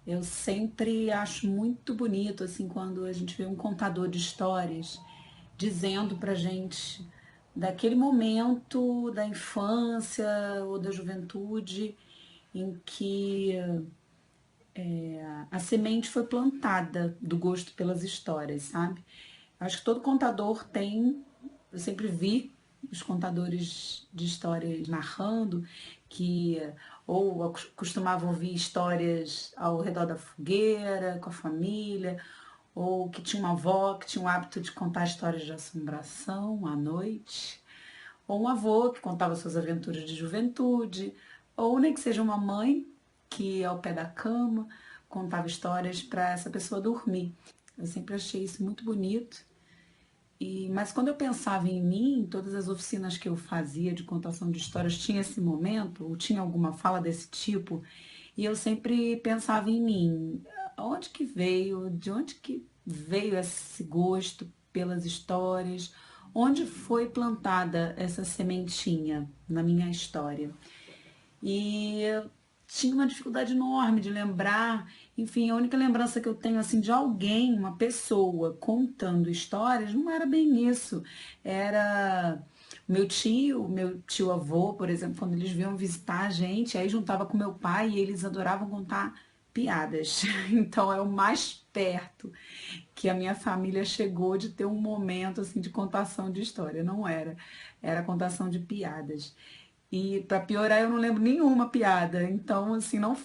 Eu sempre acho muito bonito, assim, quando a gente vê um contador de histórias dizendo pra gente daquele momento da infância ou da juventude em que a semente foi plantada do gosto pelas histórias, sabe? Acho que todo contador tem, eu sempre vi os contadores de histórias narrando que ou costumavam ouvir histórias ao redor da fogueira, com a família, ou que tinha uma avó que tinha o hábito de contar histórias de assombração à noite, ou um avô que contava suas aventuras de juventude, ou nem que seja uma mãe que ao pé da cama contava histórias para essa pessoa dormir. Eu sempre achei isso muito bonito. Mas quando eu pensava em mim, todas as oficinas que eu fazia de contação de histórias tinha esse momento, ou tinha alguma fala desse tipo, e eu sempre pensava em mim, onde que veio, de onde que veio esse gosto pelas histórias, onde foi plantada essa sementinha na minha história. E eu tinha uma dificuldade enorme de lembrar. Enfim, a única lembrança que eu tenho assim de alguém, uma pessoa contando histórias, não era bem isso. Era meu tio avô, por exemplo, quando eles vinham visitar a gente, aí juntava com meu pai e eles adoravam contar piadas. Então é o mais perto que a minha família chegou de ter um momento assim de contação de história, não era, era contação de piadas. E para piorar, eu não lembro nenhuma piada. Então, assim, não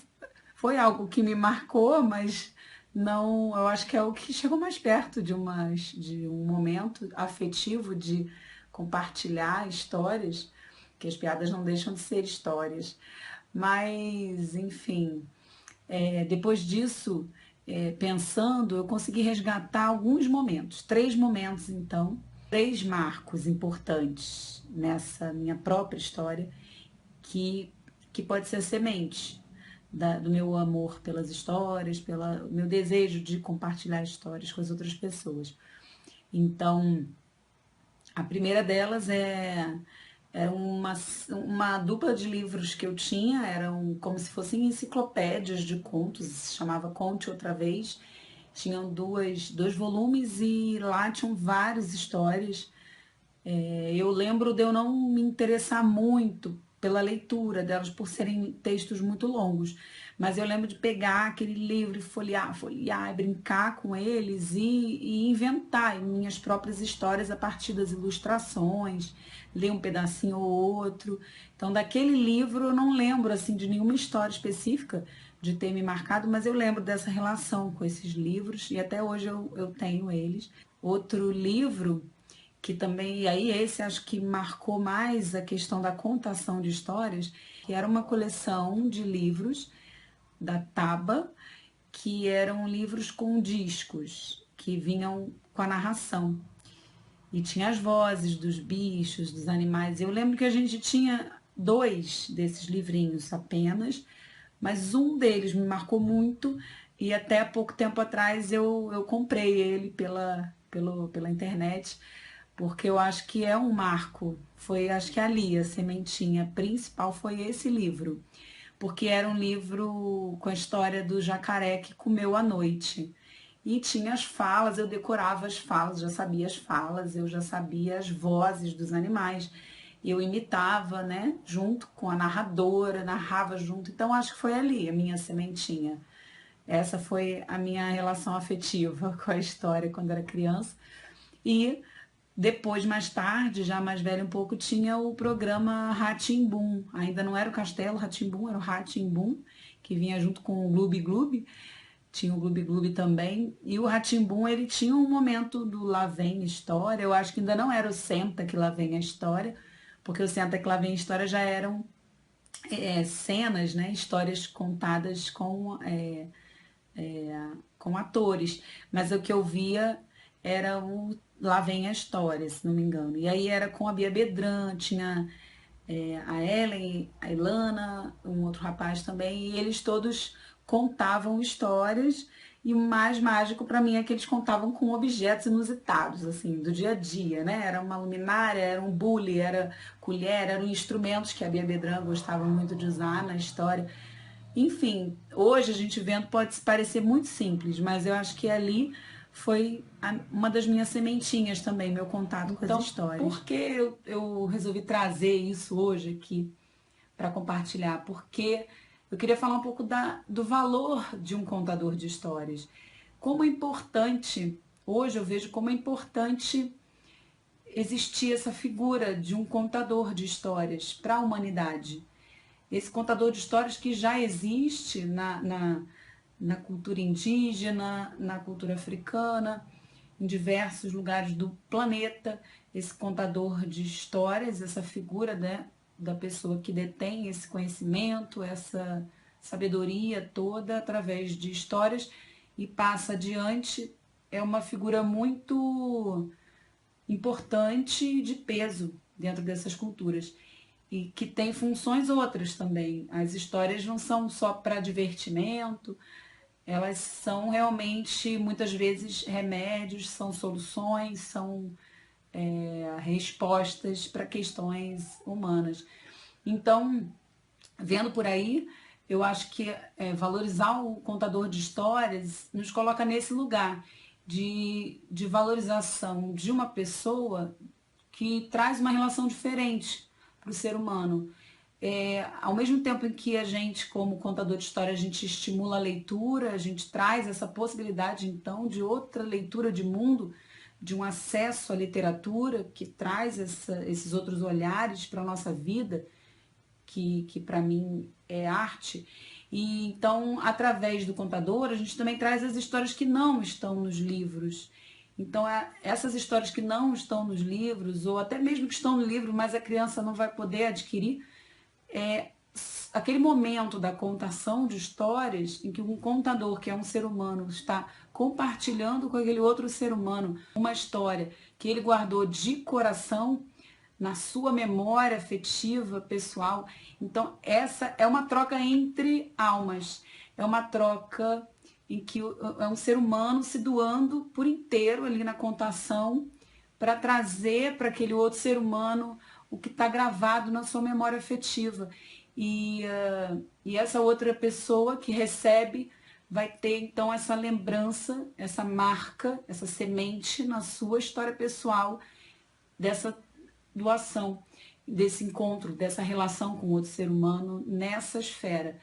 foi algo que me marcou, mas não, eu acho que é o que chegou mais perto de um momento afetivo de compartilhar histórias, que as piadas não deixam de ser histórias. Mas, enfim, depois disso, pensando, eu consegui resgatar alguns momentos, três momentos então, três marcos importantes nessa minha própria história que, que pode ser semente do meu amor pelas histórias, pelo meu desejo de compartilhar histórias com as outras pessoas. Então, a primeira delas era uma dupla de livros que eu tinha, eram como se fossem enciclopédias de contos, se chamava Conte Outra Vez. Tinham dois volumes e lá tinham várias histórias. Eu lembro de eu não me interessar muito pela leitura delas por serem textos muito longos, mas eu lembro de pegar aquele livro e folhear, folhear, e brincar com eles e inventar minhas próprias histórias a partir das ilustrações, ler um pedacinho ou outro. Então, daquele livro eu não lembro assim de nenhuma história específica de ter me marcado, mas eu lembro dessa relação com esses livros e até hoje eu tenho eles. Outro livro que também, e aí esse acho que marcou mais a questão da contação de histórias, que era uma coleção de livros da Taba, que eram livros com discos, que vinham com a narração. E tinha as vozes dos bichos, dos animais. Eu lembro que a gente tinha dois desses livrinhos apenas, mas um deles me marcou muito e até pouco tempo atrás eu comprei ele pela internet, porque eu acho que é um marco. Foi, acho que ali, a sementinha principal foi esse livro, porque era um livro com a história do jacaré que comeu à noite. E tinha as falas, eu decorava as falas, já sabia as falas, eu já sabia as vozes dos animais. Eu imitava, né, junto com a narradora, narrava junto. Então acho que foi ali a minha sementinha. Essa foi a minha relação afetiva com a história quando era criança. E depois, mais tarde, já mais velho um pouco, tinha o programa Rá-Tim-Bum. Ainda não era o Castelo Rá-Tim-Bum, era o Rá-Tim-Bum, que vinha junto com o Gloob Gloob. Tinha o Gloob Gloob também. E o Rá-Tim-Bum, ele tinha um momento do Lá Vem História. Eu acho que ainda não era o Senta que Lá Vem a História, porque o Senta que Lá Vem a História já eram cenas, né? Histórias contadas com atores, mas o que eu via era o Lá Vem a História, se não me engano. E aí era com a Bia Bedran, tinha a Ellen, a Ilana, um outro rapaz também, e eles todos contavam histórias. E o mais mágico para mim é que eles contavam com objetos inusitados, assim, do dia a dia, né? Era uma luminária, era um bule, era colher, eram instrumentos que a Bia Bedran gostava muito de usar na história. Enfim, hoje a gente vendo pode parecer muito simples, mas eu acho que ali foi uma das minhas sementinhas também, meu contato com as histórias. Por que eu resolvi trazer isso hoje aqui para compartilhar? Porque eu queria falar um pouco do valor de um contador de histórias. Como é importante, hoje eu vejo como é importante existir essa figura de um contador de histórias para a humanidade. Esse contador de histórias que já existe na cultura indígena, na cultura africana, em diversos lugares do planeta. Esse contador de histórias, essa figura, né, da pessoa que detém esse conhecimento, essa sabedoria toda através de histórias e passa adiante, é uma figura muito importante e de peso dentro dessas culturas e que tem funções outras também. As histórias não são só para divertimento, elas são realmente muitas vezes remédios, são soluções, são respostas para questões humanas. Então, vendo por aí, eu acho que valorizar o contador de histórias nos coloca nesse lugar de valorização de uma pessoa que traz uma relação diferente para o ser humano. Ao mesmo tempo em que a gente, como contador de história, a gente estimula a leitura, a gente traz essa possibilidade, então, de outra leitura de mundo, de um acesso à literatura que traz esses outros olhares para a nossa vida, que para mim é arte. E então, através do contador, a gente também traz as histórias que não estão nos livros. Então, essas histórias que não estão nos livros, ou até mesmo que estão no livro, mas a criança não vai poder adquirir, é aquele momento da contação de histórias em que um contador, que é um ser humano, está compartilhando com aquele outro ser humano uma história que ele guardou de coração na sua memória afetiva, pessoal. Então, essa é uma troca entre almas, é uma troca em que é um ser humano se doando por inteiro ali na contação para trazer para aquele outro ser humano o que está gravado na sua memória afetiva. E essa outra pessoa que recebe vai ter então essa lembrança, essa marca, essa semente na sua história pessoal dessa doação, desse encontro, dessa relação com outro ser humano nessa esfera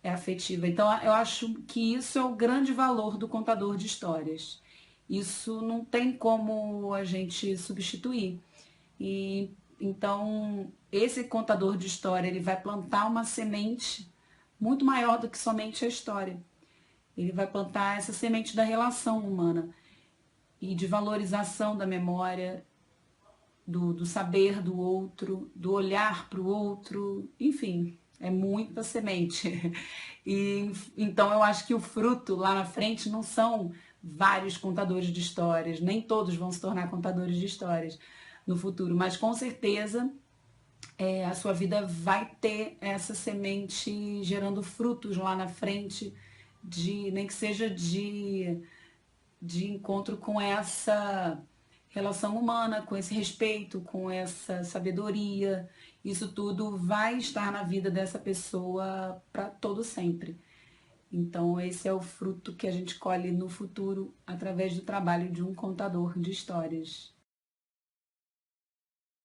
afetiva. Então, eu acho que isso é o grande valor do contador de histórias. Isso não tem como a gente substituir. E então, esse contador de história, ele vai plantar uma semente muito maior do que somente a história. Ele vai plantar essa semente da relação humana e de valorização da memória, do saber do outro, do olhar para o outro, enfim, é muita semente. E então eu acho que o fruto lá na frente não são vários contadores de histórias, nem todos vão se tornar contadores de histórias no futuro, mas com certeza a sua vida vai ter essa semente gerando frutos lá na frente, nem que seja de encontro com essa relação humana, com esse respeito, com essa sabedoria. Isso tudo vai estar na vida dessa pessoa para todo sempre. Então, esse é o fruto que a gente colhe no futuro através do trabalho de um contador de histórias.